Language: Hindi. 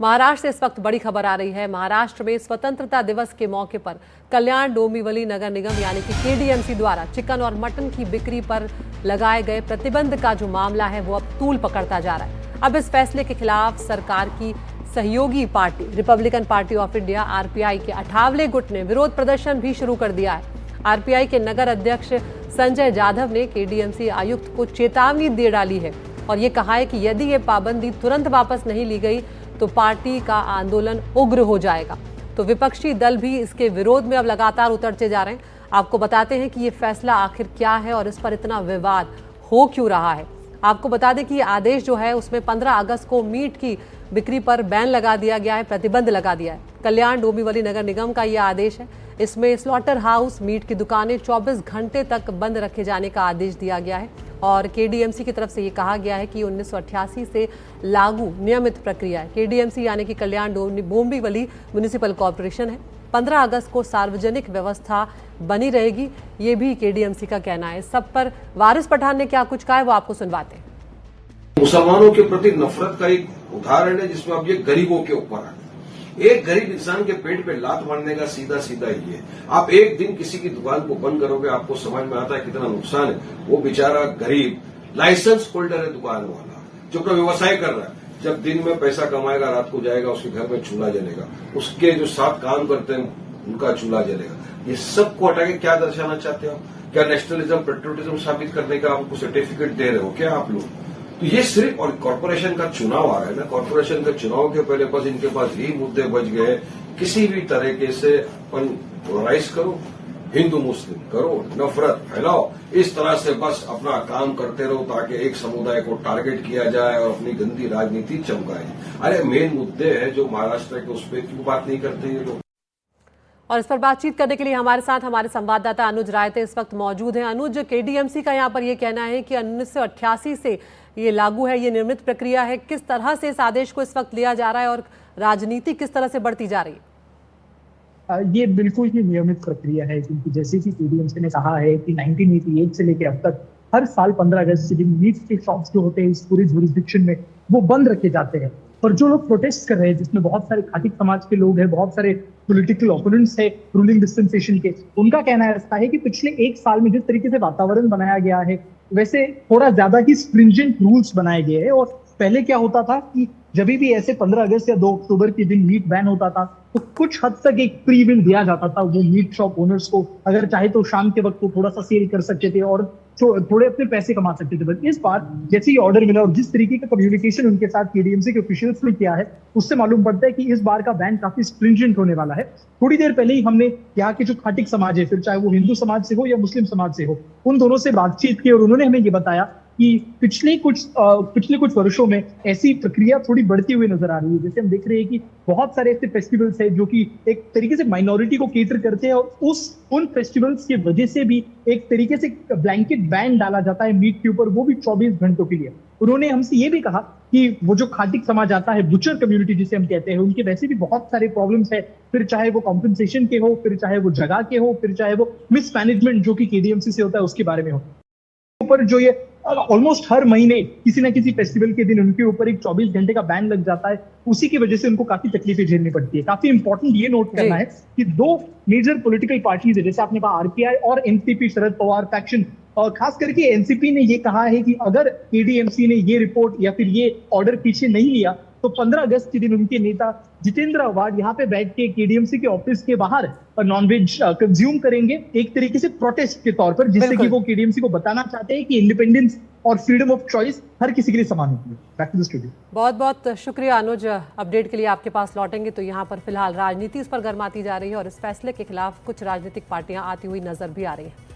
महाराष्ट्र से इस वक्त बड़ी खबर आ रही है। महाराष्ट्र में स्वतंत्रता दिवस के मौके पर कल्याण डोंबिवली नगर निगम यानी कि केडीएमसी द्वारा चिकन और मटन की बिक्री पर लगाए गए प्रतिबंध का जो मामला है वो अब तूल पकड़ता जा रहा है। अब इस फैसले के खिलाफ सरकार की सहयोगी party Republican party of India RPI के 58वें गुट ने विरोध प्रदर्शन भी शुरू कर दिया है। आरपीआई के नगर अध्यक्ष संजय जाधव ने केडीएमसी आयुक्त को चेतावनी दे डाली है और ये कहा है कि यदि ये पाबंदी तुरंत वापस नहीं ली गई तो पार्टी का आंदोलन उग्र हो जाएगा। तो विपक्षी दल भी इसके विरोध में अब लगातार उतरते जा रहे हैं। आपको बताते हैं कि ये फैसला आखिर क्या है और इस पर इतना विवाद हो क्यों रहा है। आपको बता दें कि ये आदेश जो है उसमें 15 अगस्त को मीट की बिक्री पर बैन लगा दिया गया है, प्रतिबंध लगा दिया है। कल्याण डोंबिवली नगर निगम का ये आदेश है। इसमें स्लॉटर हाउस, मीट की दुकानें 24 घंटे तक बंद रखे जाने का आदेश दिया गया है और केडीएमसी की तरफ से ये कहा गया है कि 1988 से लागू नियमित प्रक्रिया है। केडीएमसी यानी कि कल्याण डोंबिवली म्युनिसिपल कॉर्पोरेशन है। 15 अगस्त को सार्वजनिक व्यवस्था बनी रहेगी, ये भी केडीएमसी का कहना है। सब पर वारिस पठान ने क्या कुछ कहा है वो आपको सुनवाते हैं। मुसलमानों के प्रति नफरत का एक उदाहरण है जिसमें अब ये गरीबों के ऊपर है। एक गरीब इंसान के पेट पे लात मारने का सीधा सीधा ये है। आप एक दिन किसी की दुकान को बंद करोगे, आपको समझ में आता है कितना नुकसान है। वो बेचारा गरीब लाइसेंस होल्डर है दुकान वाला जो अपना व्यवसाय कर रहा है। जब दिन में पैसा कमाएगा, रात को जाएगा, उसके घर में चूल्हा जलेगा, उसके जो साथ काम करते हैं उनका चूल्हा जलेगा। ये सबको हटा के क्या दर्शाना चाहते हो? क्या नेशनलिज्म, पेट्रियोटिज्म साबित करने का आपको सर्टिफिकेट दे रहे हो क्या आप लोग? तो ये सिर्फ, और कॉर्पोरेशन का चुनाव आ रहा है ना, कॉर्पोरेशन के चुनाव के पहले बस इनके पास यही मुद्दे बच गए। किसी भी तरीके से अपन पोलराइज करो, हिंदू मुस्लिम करो, नफरत फैलाओ, इस तरह से बस अपना काम करते रहो ताकि एक समुदाय को टारगेट किया जाए और अपनी गंदी राजनीति चमकाए। अरे मेन मुद्दे हैं जो महाराष्ट्र के, उस पर क्यों बात नहीं करते ये लोग? और इस पर बातचीत करने के लिए हमारे साथ हमारे संवाददाता अनुज रायते इस वक्त मौजूद हैं। अनुज, केडीएमसी का यहाँ पर ये कहना है कि 1988 से ये लागू है, ये निर्मित प्रक्रिया है। किस तरह से इस आदेश को इस वक्त लिया जा रहा है और राजनीति किस तरह से बढ़ती जा रही है? ये बिल्कुल ही नियमित प्रक्रिया है क्योंकि जैसे कि केडीएमसी ने कहा है कि 1988 से लेकर अब तक हर साल 15 अगस्त के दिन मीट के शॉप्स जो होते हैं इस पूरी जुरिस्डिक्शन में वो बंद रखे जाते हैं। और जो लोग प्रोटेस्ट कर रहे हैं, जिसमें बहुत सारे खाटिक समाज के लोग हैं, बहुत सारे पॉलिटिकल ओपोनेंट्स है रूलिंग डिस्पेंसेशन के, उनका कहना ऐसा है कि पिछले एक साल में जिस तरीके से वातावरण बनाया गया है वैसे थोड़ा ज्यादा ही स्ट्रिंजेंट रूल्स बनाए गए हैं। और पहले क्या होता था कि जब भी ऐसे 15 अगस्त या 2 अक्टूबर के दिन मीट बैन होता था तो कुछ हद तक एक प्री विल दिया जाता था वो मीट शॉप ओनर्स को। अगर चाहे तो शाम के वक्त वो थोड़ा सा सेल कर सकते थे और थोड़े अपने पैसे कमा सकते थे। बट इस बार जैसे ही ऑर्डर मिला और जिस तरीके का कम्युनिकेशन उनके साथ केडीएमसी के ऑफिशियल्स ने किया है उससे मालूम पड़ता है कि इस बार का बैन काफी स्ट्रिंजेंट होने वाला है। थोड़ी देर पहले ही हमने यहाँ के जो खाटिक समाज है, फिर चाहे वो हिंदू समाज से हो या मुस्लिम समाज से हो, उन दोनों से बातचीत की और उन्होंने हमें ये बताया कि पिछले कुछ वर्षों में ऐसी प्रक्रिया थोड़ी बढ़ती हुई नजर आ रही है। जैसे हम देख रहे हैं कि बहुत सारे ऐसे फेस्टिवल्स हैं जो कि एक तरीके से माइनॉरिटी को केटर करते हैं और उन फेस्टिवल्स की वजह से भी एक तरीके से ब्लैंकेट बैन डाला जाता है मीट के ऊपर, वो भी 24 घंटों के लिए। उन्होंने हमसे ये भी कहा कि वो जो खाटिक समाज आता है, बुचर कम्युनिटी जिसे हम कहते हैं, उनके वैसे भी बहुत सारे प्रॉब्लम्स है, फिर चाहे वो कॉम्पेंसेशन के हो, फिर चाहे वो जगह के हो, फिर चाहे वो मिसमैनेजमेंट जो कि केडीएमसी से होता है उसके बारे में हो। ऊपर जो ये ऑलमोस्ट हर महीने किसी ना किसी फेस्टिवल के दिन उनके ऊपर एक 24 घंटे का बैन लग जाता है, उसी की वजह से उनको काफी तकलीफें झेलनी पड़ती है। काफी इंपॉर्टेंट ये नोट करना है कि 2 मेजर पॉलिटिकल पार्टीज है, जैसे आपने कहा आरपीआई और एनसीपी, शरद पवार फैक्शन, और खास करके एनसीपी ने ये कहा है कि अगर केडीएमसी ने ये रिपोर्ट या फिर ये ऑर्डर पीछे नहीं लिया तो 15 अगस्त के दिन उनके नेता जितेंद्र अवार्ड यहाँ पे बैठ के केडीएमसी के ऑफिस के बाहर नॉनवेज कंज्यूम करेंगे, एक तरीके से प्रोटेस्ट के तौर पर, जिससे कि वो केडीएमसी को बताना चाहते हैं कि इंडिपेंडेंस और फ्रीडम ऑफ चॉइस हर किसी के लिए समान होती है। Back to the studio. बहुत बहुत शुक्रिया अनुज। अपडेट के लिए आपके पास लौटेंगे। तो यहाँ पर फिलहाल राजनीति इस पर गर्माती जा रही है और इस फैसले के खिलाफ कुछ राजनीतिक पार्टियां आती हुई नजर भी आ रही हैं।